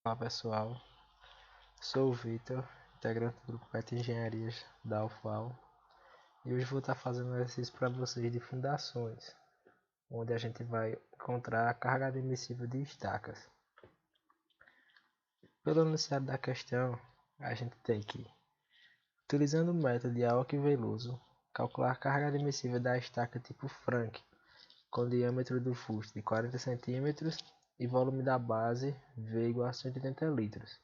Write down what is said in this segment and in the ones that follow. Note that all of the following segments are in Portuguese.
Olá pessoal, sou o Vitor, integrante do grupo PET Engenharias da UFAL, e hoje vou estar fazendo um exercício para vocês de fundações, onde a gente vai encontrar a carga admissível de estacas. Pelo enunciado da questão, a gente tem que, utilizando o método de Aoki-Veloso, calcular a carga admissível da estaca tipo Frank, com diâmetro do fuste de 40 cm e volume da base V igual a 180 litros.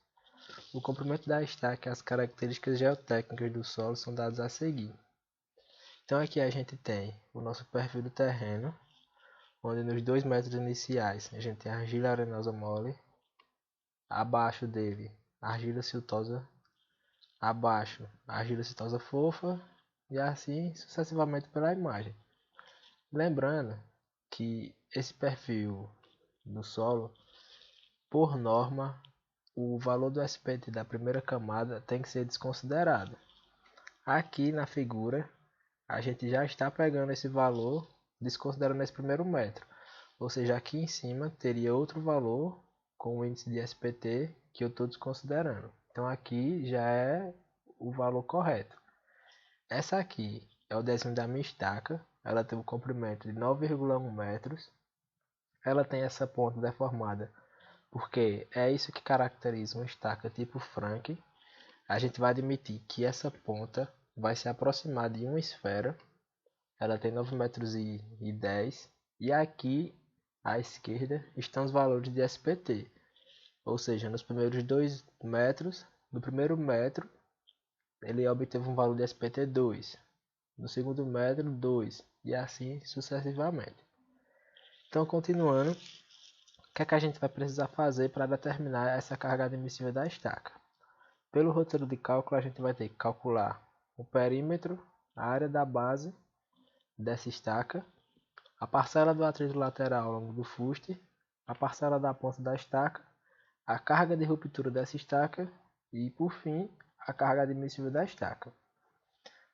O comprimento da estaca e as características geotécnicas do solo são dados a seguir. Então aqui a gente tem o nosso perfil do terreno, onde nos 2 metros iniciais a gente tem argila arenosa mole, abaixo dele argila siltosa, abaixo argila siltosa fofa e assim sucessivamente pela imagem. Lembrando que esse perfil do solo, por norma, o valor do SPT da primeira camada tem que ser desconsiderado. Aqui na figura, a gente já está pegando esse valor, desconsiderando esse primeiro metro. Ou seja, aqui em cima teria outro valor com o índice de SPT que eu estou desconsiderando. Então aqui já é o valor correto. Essa aqui é o décimo da minha estaca. Ela tem um comprimento de 9,1 metros. Ela tem essa ponta deformada porque é isso que caracteriza uma estaca tipo Frank. A gente vai admitir que essa ponta vai se aproximar de uma esfera. Ela tem 9,10 metros e aqui à esquerda estão os valores de SPT. Ou seja, nos primeiros 2 metros, no primeiro metro ele obteve um valor de SPT 2, no segundo metro 2 e assim sucessivamente. Então, continuando, o que é que a gente vai precisar fazer para determinar essa carga admissível da estaca? Pelo roteiro de cálculo, a gente vai ter que calcular o perímetro, a área da base dessa estaca, a parcela do atrito lateral ao longo do fuste, a parcela da ponta da estaca, a carga de ruptura dessa estaca e, por fim, a carga admissível da estaca.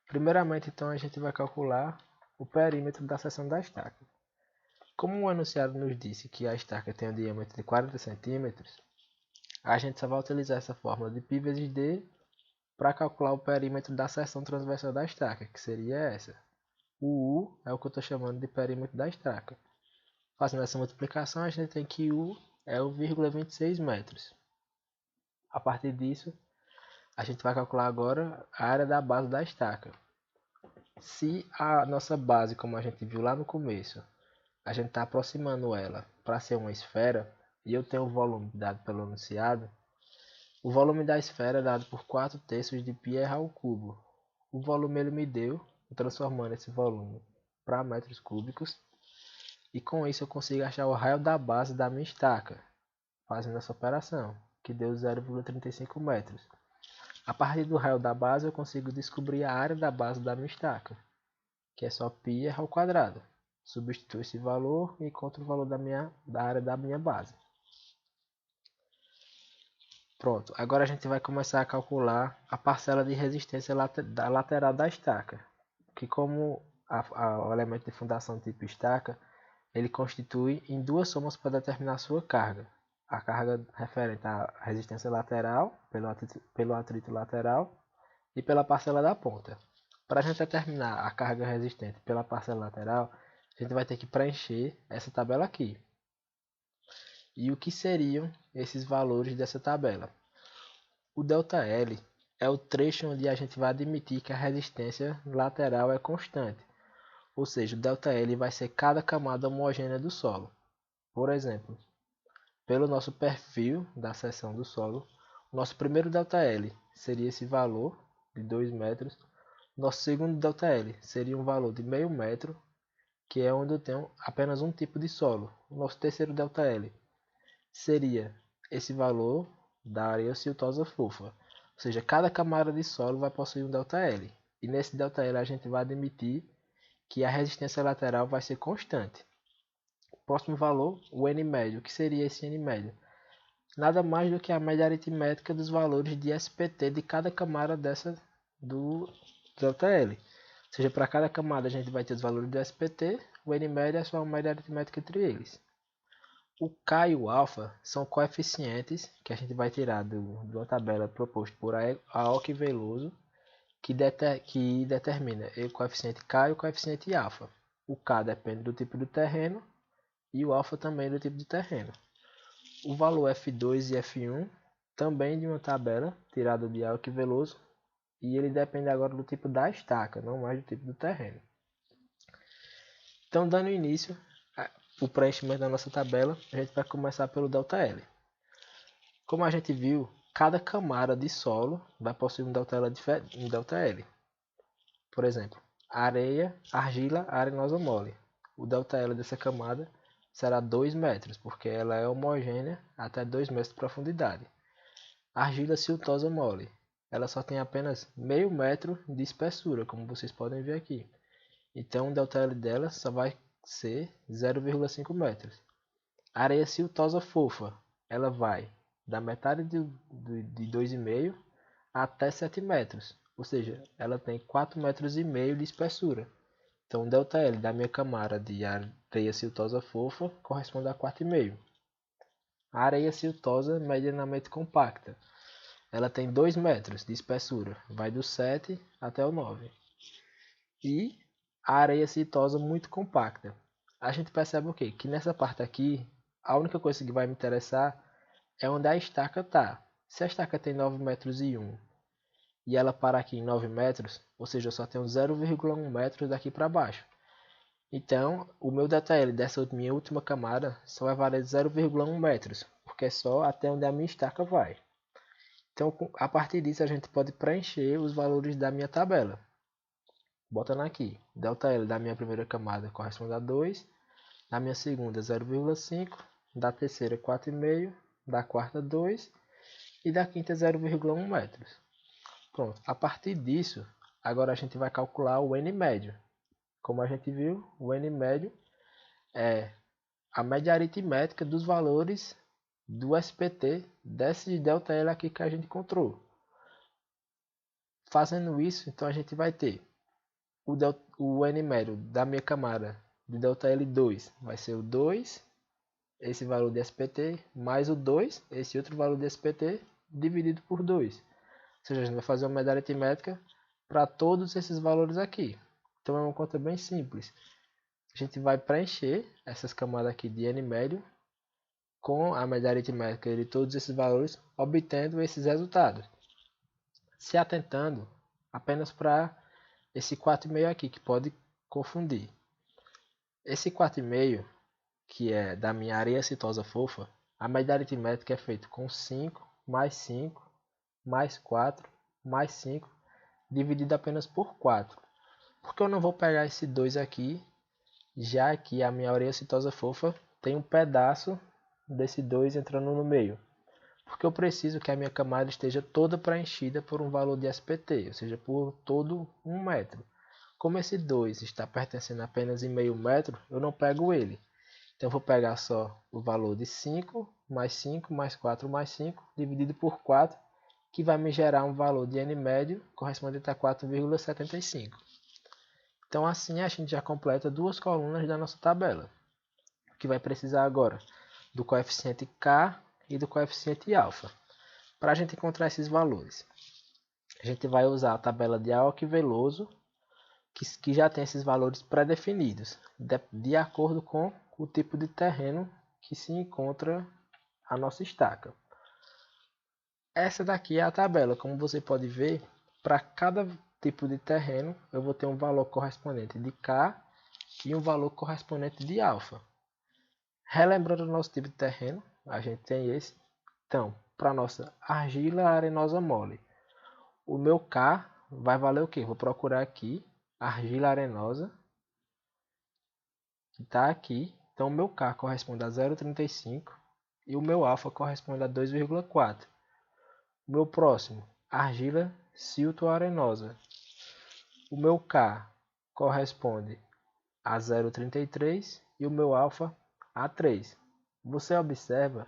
Primeiramente, então, a gente vai calcular o perímetro da seção da estaca. Como o enunciado nos disse que a estaca tem um diâmetro de 40 cm, a gente só vai utilizar essa fórmula de π vezes d para calcular o perímetro da seção transversal da estaca, que seria essa. O U é o que eu estou chamando de perímetro da estaca. Fazendo essa multiplicação, a gente tem que U é o 0,26 metros. A partir disso, a gente vai calcular agora a área da base da estaca. Se a nossa base, como a gente viu lá no começo, a gente está aproximando ela para ser uma esfera, e eu tenho o volume dado pelo enunciado, o volume da esfera é dado por 4/3 de πr ao cubo. O volume ele me deu, transformando esse volume para metros cúbicos, e com isso eu consigo achar o raio da base da minha estaca, fazendo essa operação, que deu 0,35 metros. A partir do raio da base eu consigo descobrir a área da base da minha estaca, que é só πr ao quadrado. Substituo esse valor e encontro o valor da área da minha base. Pronto, agora a gente vai começar a calcular a parcela de resistência da lateral da estaca, que como o elemento de fundação tipo estaca, ele constitui em duas somas para determinar a sua carga. A carga referente à resistência lateral, pelo atrito lateral, e pela parcela da ponta. Para a gente determinar a carga resistente pela parcela lateral, a gente vai ter que preencher essa tabela aqui. E o que seriam esses valores dessa tabela? O ΔL é o trecho onde a gente vai admitir que a resistência lateral é constante. Ou seja, o ΔL vai ser cada camada homogênea do solo. Por exemplo, pelo nosso perfil da seção do solo, o nosso primeiro ΔL seria esse valor de 2 metros. Nosso segundo ΔL seria um valor de meio metro, que é onde eu tenho apenas um tipo de solo. O nosso terceiro ΔL seria esse valor da areia siltosa fofa. Ou seja, cada camada de solo vai possuir um ΔL. E nesse ΔL a gente vai admitir que a resistência lateral vai ser constante. Próximo valor, o N médio. O que seria esse N médio? Nada mais do que a média aritmética dos valores de SPT de cada camada do ΔL. Ou seja, para cada camada a gente vai ter os valores do SPT, o N médio é só uma média aritmética entre eles. O K e o alfa são coeficientes que a gente vai tirar de uma tabela proposta por Aoki e Veloso, que determina o coeficiente K e o coeficiente alfa. O K depende do tipo do terreno e o alfa também do tipo de terreno. O valor F2 e F1 também de uma tabela tirada de Aoki e Veloso, e ele depende agora do tipo da estaca, não mais do tipo do terreno. Então, dando início ao preenchimento da nossa tabela, a gente vai começar pelo ΔL. Como a gente viu, cada camada de solo vai possuir um ΔL. Por exemplo, areia, argila, arenosa mole. O ΔL dessa camada será 2 metros, porque ela é homogênea até 2 metros de profundidade. Argila siltosa mole. Ela só tem apenas meio metro de espessura, como vocês podem ver aqui. Então o ΔL dela só vai ser 0,5 metros. Areia siltosa fofa. Ela vai da metade de 2,5 até 7 metros. Ou seja, ela tem 4,5 metros de espessura. Então o ΔL da minha camada de areia siltosa fofa corresponde a 4,5. A areia siltosa medianamente compacta. Ela tem 2 metros de espessura, vai do 7 até o 9. E a areia siltosa muito compacta. A gente percebe o quê? Que nessa parte aqui, a única coisa que vai me interessar é onde a estaca está. Se a estaca tem 9 metros e 1 e ela para aqui em 9 metros, ou seja, eu só tenho 0,1 metros daqui para baixo. Então, o meu ΔL dessa minha última camada só vai valer 0,1 metros, porque é só até onde a minha estaca vai. Então, a partir disso, a gente pode preencher os valores da minha tabela. Botando aqui, ΔL da minha primeira camada corresponde a 2, da minha segunda 0,5, da terceira 4,5, da quarta 2 e da quinta 0,1 metros. Pronto, a partir disso, agora a gente vai calcular o N médio. Como a gente viu, o N médio é a média aritmética dos valores do SPT desse ΔL aqui que a gente encontrou. Fazendo isso, então a gente vai ter o N médio da minha camada de ΔL2 vai ser o 2, esse valor de SPT, mais o 2, esse outro valor de SPT, dividido por 2. Ou seja, a gente vai fazer uma média aritmética para todos esses valores aqui. Então é uma conta bem simples. A gente vai preencher essas camadas aqui de N médio com a média aritmética de todos esses valores, obtendo esses resultados. Se atentando apenas para esse 4,5 aqui, que pode confundir. Esse 4,5, que é da minha areia siltosa fofa, a média aritmética é feita com 5, mais 5, mais 4, mais 5, dividido apenas por 4. Porque eu não vou pegar esse 2 aqui, já que a minha areia siltosa fofa tem um pedaço desse 2 entrando no meio. Porque eu preciso que a minha camada esteja toda preenchida por um valor de SPT, ou seja, por todo 1 metro. Como esse 2 está pertencendo apenas em meio metro, eu não pego ele. Então eu vou pegar só o valor de 5, mais 4, mais 5, dividido por 4, que vai me gerar um valor de N médio correspondente a 4,75. Então assim a gente já completa duas colunas da nossa tabela. O que vai precisar agora do coeficiente K e do coeficiente alfa. Para a gente encontrar esses valores, a gente vai usar a tabela de Aoki e Veloso, que já tem esses valores pré-definidos, de acordo com o tipo de terreno que se encontra a nossa estaca. Essa daqui é a tabela. Como você pode ver, para cada tipo de terreno, eu vou ter um valor correspondente de K e um valor correspondente de alfa. Relembrando o nosso tipo de terreno, a gente tem esse. Então, para nossa argila arenosa mole, o meu K vai valer o quê? Vou procurar aqui, argila arenosa, que está aqui. Então, o meu K corresponde a 0,35 e o meu alfa corresponde a 2,4. O meu próximo, argila silto-arenosa. O meu K corresponde a 0,33 e o meu alfa a 3. Você observa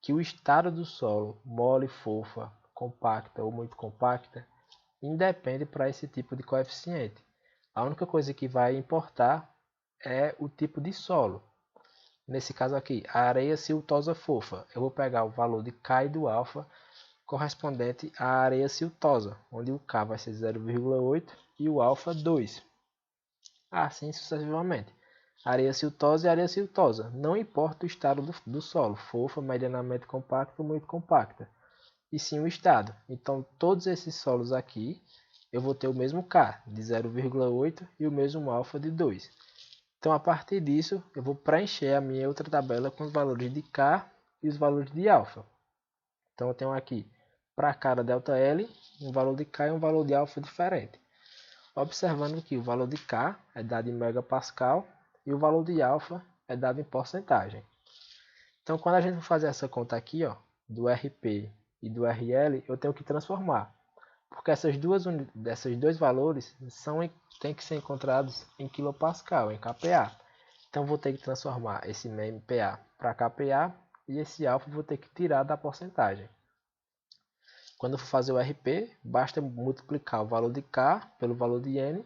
que o estado do solo, mole, fofa, compacta ou muito compacta, independe para esse tipo de coeficiente. A única coisa que vai importar é o tipo de solo. Nesse caso aqui, a areia siltosa fofa. Eu vou pegar o valor de K e do alfa correspondente à areia siltosa, onde o K vai ser 0,8 e o alfa 2. Assim sucessivamente. Areia siltosa e areia siltosa. Não importa o estado do solo, fofa, medianamente compacta ou muito compacta, e sim o estado. Então, todos esses solos aqui, eu vou ter o mesmo K de 0,8 e o mesmo alfa de 2. Então, a partir disso, eu vou preencher a minha outra tabela com os valores de K e os valores de alfa. Então, eu tenho aqui, para cada ΔL, um valor de K e um valor de alfa diferente. Observando que o valor de K é dado em megapascal e o valor de alfa é dado em porcentagem. Então, quando a gente for fazer essa conta aqui, ó, do RP e do RL, eu tenho que transformar. Porque esses dois valores têm que ser encontrados em quilopascal, em kPa. Então, vou ter que transformar esse MPa para kPa e esse alfa vou ter que tirar da porcentagem. Quando eu for fazer o RP, basta multiplicar o valor de K pelo valor de N.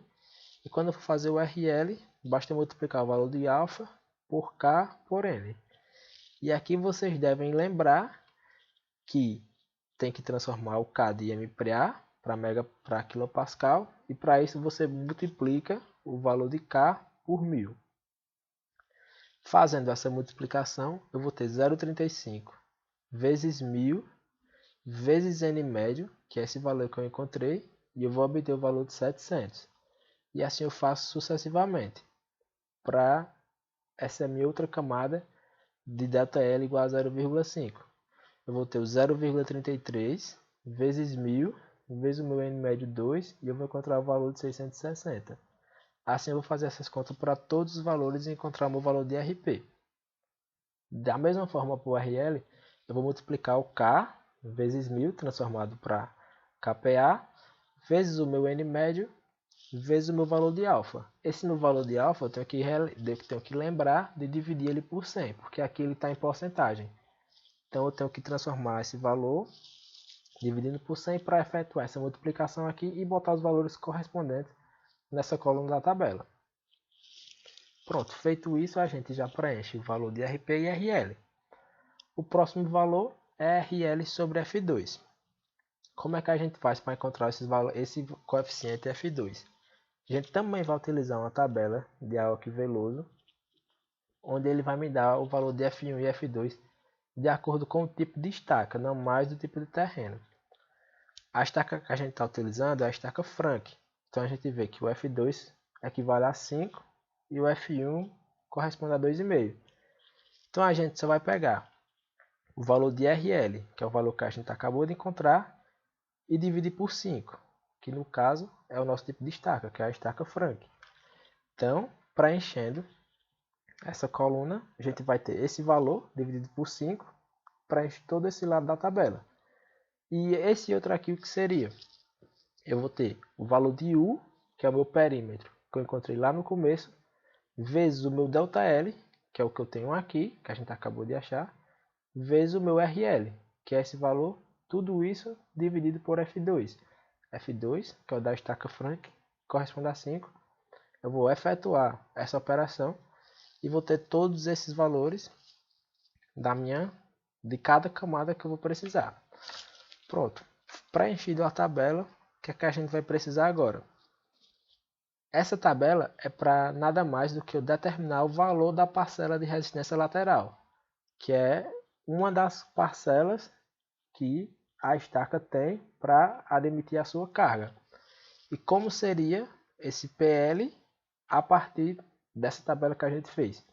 E quando eu for fazer o RL, basta multiplicar o valor de alfa por K por N. E aqui vocês devem lembrar que tem que transformar o K de MPa para quilopascal. E para isso você multiplica o valor de K por 1000. Fazendo essa multiplicação, eu vou ter 0,35 vezes 1000 vezes N médio, que é esse valor que eu encontrei, e eu vou obter o valor de 700. E assim eu faço sucessivamente, para essa minha outra camada de ΔL igual a 0,5. Eu vou ter o 0,33 vezes 1000, vezes o meu N médio 2, e eu vou encontrar o valor de 660. Assim eu vou fazer essas contas para todos os valores e encontrar o meu valor de RP. Da mesma forma para o RL, eu vou multiplicar o K vezes 1000, transformado para kPa, vezes o meu N médio, vezes o meu valor de alfa. Esse meu valor de alfa eu tenho que lembrar de dividir ele por 100, porque aqui ele está em porcentagem. Então eu tenho que transformar esse valor, dividindo por 100, para efetuar essa multiplicação aqui e botar os valores correspondentes nessa coluna da tabela. Pronto, feito isso, a gente já preenche o valor de RP e RL. O próximo valor é RL sobre F2. Como é que a gente faz para encontrar esse coeficiente F2? A gente também vai utilizar uma tabela de Aoki Veloso, onde ele vai me dar o valor de F1 e F2 de acordo com o tipo de estaca, não mais do tipo de terreno. A estaca que a gente está utilizando é a estaca Frank. Então a gente vê que o F2 equivale a 5 e o F1 corresponde a 2,5. Então a gente só vai pegar o valor de RL, que é o valor que a gente acabou de encontrar, e dividir por 5, que no caso é o nosso tipo de estaca, que é a estaca Frank. Então, preenchendo essa coluna, a gente vai ter esse valor dividido por 5, preenche todo esse lado da tabela. E esse outro aqui, o que seria? Eu vou ter o valor de U, que é o meu perímetro, que eu encontrei lá no começo, vezes o meu ΔL, que é o que eu tenho aqui, que a gente acabou de achar, vezes o meu RL, que é esse valor, tudo isso dividido por F2. F2, que é o da estaca Frank, corresponde a 5. Eu vou efetuar essa operação e vou ter todos esses valores de cada camada que eu vou precisar. Pronto, preenchido a tabela, o que é que a gente vai precisar agora? Essa tabela é para nada mais do que eu determinar o valor da parcela de resistência lateral, que é uma das parcelas que a estaca tem para admitir a sua carga. E como seria esse PL a partir dessa tabela que a gente fez?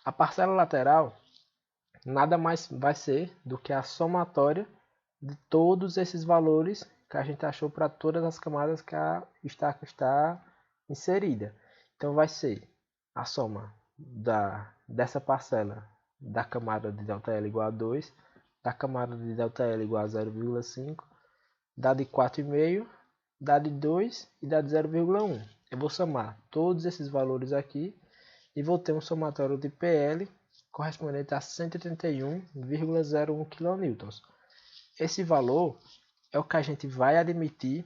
A parcela lateral nada mais vai ser do que a somatória de todos esses valores que a gente achou para todas as camadas que a estaca está inserida. Então vai ser a soma dessa parcela da camada de ΔL igual a 2, da camada de ΔL igual a 0,5, da de 4,5, da de 2 e da de 0,1. Eu vou somar todos esses valores aqui e vou ter um somatório de PL correspondente a 131,01 kN. Esse valor é o que a gente vai admitir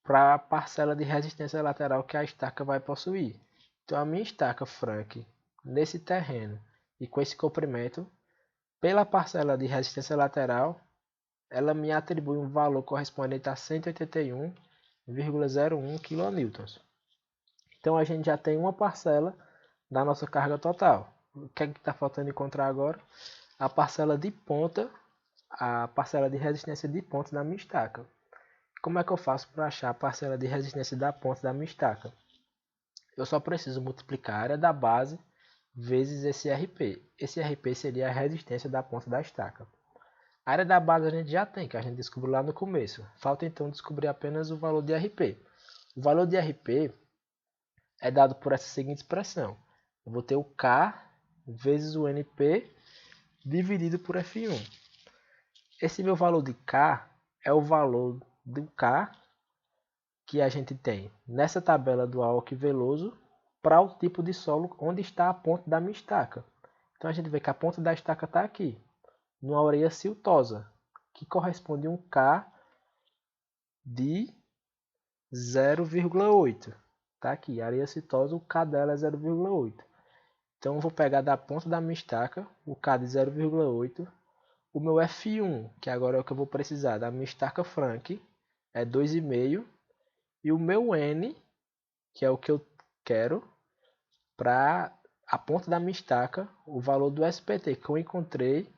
para a parcela de resistência lateral que a estaca vai possuir. Então a minha estaca Frank nesse terreno e com esse comprimento, pela parcela de resistência lateral, ela me atribui um valor correspondente a 181,01 kN. Então a gente já tem uma parcela da nossa carga total. O que é que está faltando encontrar agora? A parcela de ponta, a parcela de resistência de ponta da minha estaca. Como é que eu faço para achar a parcela de resistência da ponta da minha estaca? Eu só preciso multiplicar a área da base vezes esse RP. Esse RP seria a resistência da ponta da estaca. A área da base a gente já tem, que a gente descobriu lá no começo. Falta então descobrir apenas o valor de RP. O valor de RP é dado por essa seguinte expressão. Eu vou ter o K vezes o NP dividido por F1. Esse meu valor de K é o valor do K que a gente tem nessa tabela do Aoki Veloso para o tipo de solo onde está a ponta da minha estaca. Então a gente vê que a ponta da estaca está aqui, numa areia siltosa, que corresponde a um K de 0,8. Tá aqui, areia siltosa, o K dela é 0,8. Então eu vou pegar da ponta da minha estaca, o K de 0,8, o meu F1, que agora é o que eu vou precisar da minha estaca Frank, é 2,5, e o meu N, que é o que eu quero, para a ponta da minha estaca, o valor do SPT que eu encontrei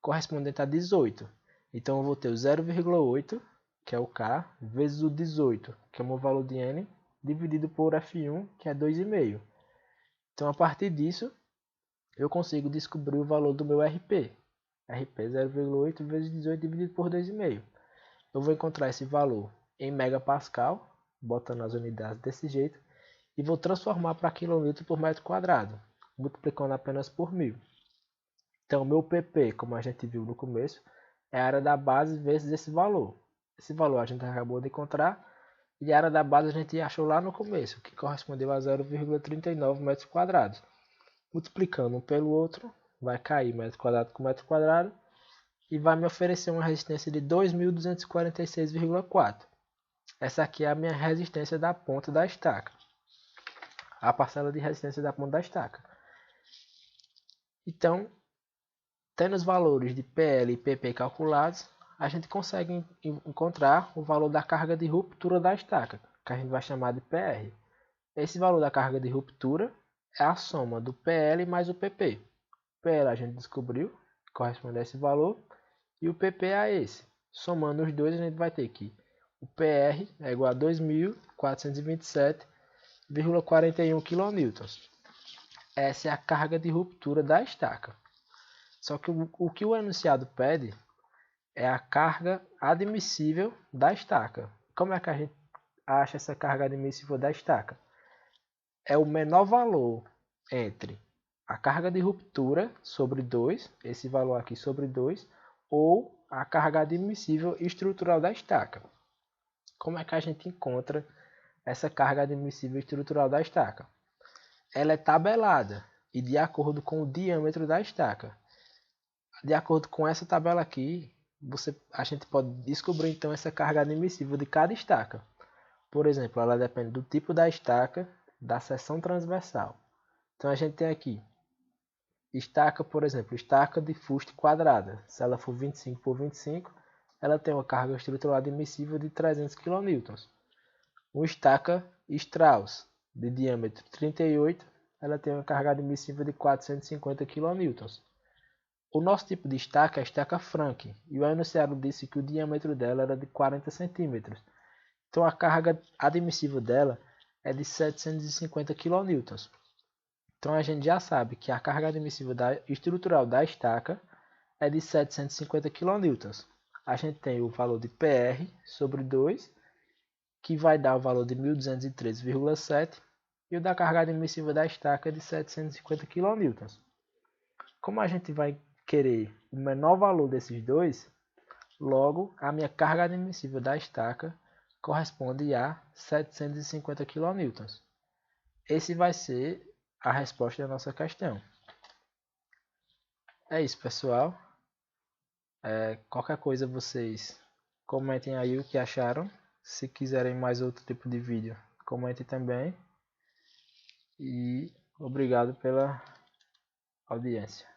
correspondente a 18. Então eu vou ter o 0,8, que é o K, vezes o 18, que é o meu valor de N, dividido por F1, que é 2,5. Então a partir disso, eu consigo descobrir o valor do meu RP. RP 0,8 vezes 18 dividido por 2,5. Eu vou encontrar esse valor em megapascal, botando as unidades desse jeito, e vou transformar para quilolitro por metro quadrado, multiplicando apenas por 1000. Então, meu PP, como a gente viu no começo, é a área da base vezes esse valor. Esse valor a gente acabou de encontrar, e a área da base a gente achou lá no começo, que correspondeu a 0,39 metros quadrados. Multiplicando um pelo outro, vai cair metro quadrado com metro quadrado, e vai me oferecer uma resistência de 2.246,4. Essa aqui é a minha resistência da ponta da estaca. A parcela de resistência da ponta da estaca. Então, tendo os valores de PL e PP calculados, a gente consegue encontrar o valor da carga de ruptura da estaca, que a gente vai chamar de PR. Esse valor da carga de ruptura é a soma do PL mais o PP. O PL a gente descobriu, que corresponde a esse valor, e o PP é a esse. Somando os dois, a gente vai ter que o PR é igual a 2.427,41 kN. Essa é a carga de ruptura da estaca. Só que o que o enunciado pede é a carga admissível da estaca. Como é que a gente acha essa carga admissível da estaca? É o menor valor entre a carga de ruptura sobre 2, esse valor aqui sobre 2, ou a carga admissível estrutural da estaca. Como é que a gente encontra essa carga admissível estrutural da estaca? Ela é tabelada e de acordo com o diâmetro da estaca. De acordo com essa tabela aqui, a gente pode descobrir então essa carga admissível de cada estaca. Por exemplo, ela depende do tipo da estaca, da seção transversal. Então a gente tem aqui estaca, por exemplo, estaca de fuste quadrada. Se ela for 25 por 25, ela tem uma carga estrutural admissível de 300 kN. Uma estaca Strauss de diâmetro 38, ela tem uma carga admissível de 450 kN. O nosso tipo de estaca é a estaca Frank, e o enunciado disse que o diâmetro dela era de 40 cm. Então a carga admissível dela é de 750 kN. Então a gente já sabe que a carga admissível estrutural da estaca é de 750 kN. A gente tem o valor de PR sobre 2, que vai dar o valor de 1.213,7, e o da carga admissível da estaca é de 750 kN. Como a gente vai querer o menor valor desses dois, logo a minha carga admissível da estaca corresponde a 750 kN. Esse vai ser a resposta da nossa questão. É isso, pessoal. Qualquer coisa vocês comentem aí o que acharam. Se quiserem mais outro tipo de vídeo, comentem também. E obrigado pela audiência.